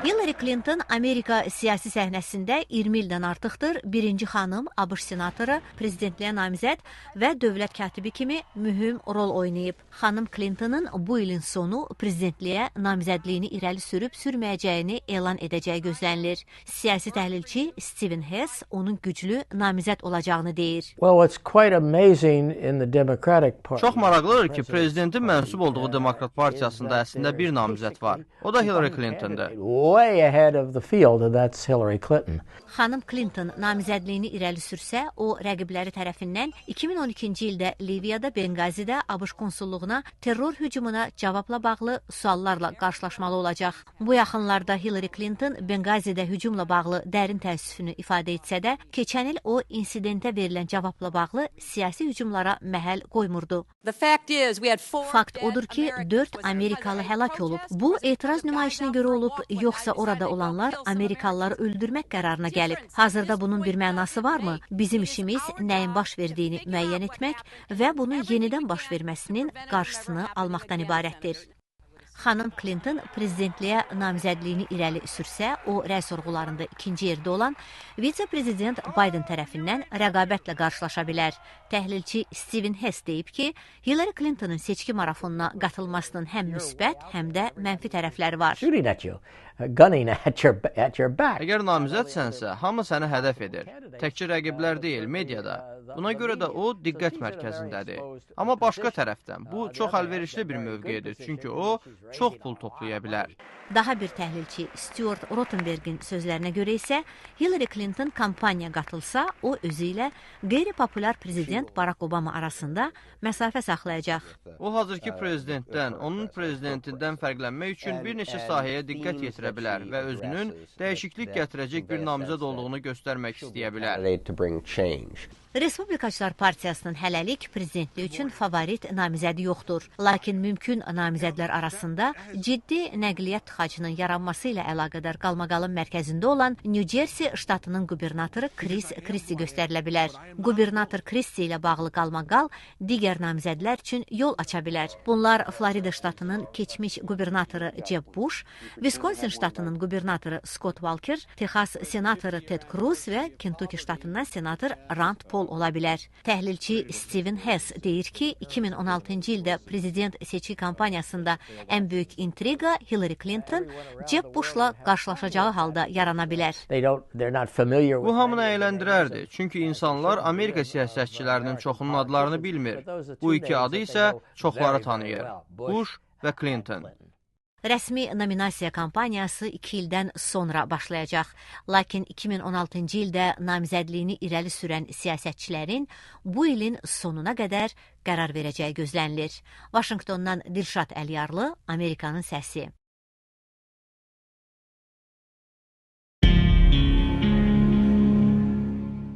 Hillary Clinton Amerika siyasi səhnəsində 20 ildən artıqdır birinci xanım, ABŞ senatoru, prezidentliyə namizəd və dövlət katibi kimi mühüm rol oynayıb. Xanım Clinton'ın bu ilin sonu prezidentliyə namizədliyini irəli sürüb sürməyəcəyini elan edəcəyi gözlənilir. Siyasi təhlilçi Stephen Hess onun güclü namizəd olacağını deyir. Çox maraqlıdır ki, prezidentin mənsub olduğu Demokrat Partiyasında əslində bir namizəd var. O da Hillary Clinton'dır. Xanım Clinton namizədliyini irəli sürsə, o rəqibləri tərəfindən 2012-ci ildə Liviyada, Benqazidə ABŞ konsulluğuna terror hücumuna cavabla bağlı suallarla qarşılaşmalı olacaq. Bu yaxınlarda Hillary Clinton Benqazidə hücumla bağlı dərin təəssüfünü ifadə etsə də, keçən il o insidentə verilən cavabla bağlı siyasi hücumlara məhəl qoymurdu. Fakt odur ki, 4 Amerikalı həlak olub. Bu, etiraz nümayişinə görə olub, yoxsa orada olanlar Amerikalıları öldürmək qərarına gəlib. Hazırda bunun bir mənası varmı? Bizim işimiz nəyin baş verdiyini müəyyən etmək və bunun yenidən baş verməsinin qarşısını almaqdan ibarətdir. Xanım Clinton prezidentliyə namizədliyini irəli sürsə, o rəy sorğularında ikinci yerdə olan vitse-prezident Biden tərəfindən rəqabətlə qarşılaşa bilər. Təhlilçi Stephen Hess deyib ki, Hillary Clinton'ın seçki marafonuna qatılmasının həm müsbət, həm də mənfi tərəfləri var. Əgər namizədsənsə, hamı səni hədəf edir. Təkcə rəqiblər deyil, mediada. Buna görə də o diqqət mərkəzindədir. Amma başqa tərəfdən, bu çox əlverişli bir mövqedir, çünki o çox pul toplaya bilər. Daha bir təhlilçi Stuart Rothenbergin sözlərinə görə isə Hillary Clinton kampaniya qatılsa, o özü ilə qeyri-populyar prezident Barack Obama arasında məsafə saxlayacaq. O hazırki prezidentdən, onun prezidentindən fərqlənmək üçün bir neçə sahəyə diqqət yetirə bilər və özünün dəyişiklik gətirəcək bir namizəd olduğunu göstərmək istəyə bilər. Respublikaçılar Partiyasının hələlik prezidentliyi üçün favorit namizədi yoxdur. Lakin mümkün namizədlər arasında ciddi nəqliyyat tıxacının yaranması ilə əlaqədar qalmaqalın mərkəzində olan New Jersey ştatının qubernatoru Chris Christie göstərilə bilər. Qubernator Christie ilə bağlı qalmaqal digər namizədlər üçün yol aça bilər. Bunlar Florida ştatının keçmiş qubernatoru Jeb Bush, Wisconsin ştatının qubernatoru Scott Walker, Texas senatoru Ted Cruz və Kentucky ştatından senator Rand Paul ola bilər. Təhlilçi Stephen Hess deyir ki, 2016-cı ildə prezident seçki kampaniyasında ən böyük intriqa Hillary Clinton Jeb Bush'la qarşılaşacağı halda yarana bilər. Bu hamını əyləndirərdi, çünki insanlar Amerika siyasətçilərinin çoxunun adlarını bilmir. Bu iki adı isə çoxları tanıyır. Bush və Clinton. Rəsmi nominasiya kampaniyası 2 ildən sonra başlayacaq. Lakin 2016-cı ildə namizədliyini irəli sürən siyasətçilərin bu ilin sonuna qədər qərar verəcəyi gözlənilir. Vaşinqtondan Dilşad Əliyarlı, Amerikanın səsi.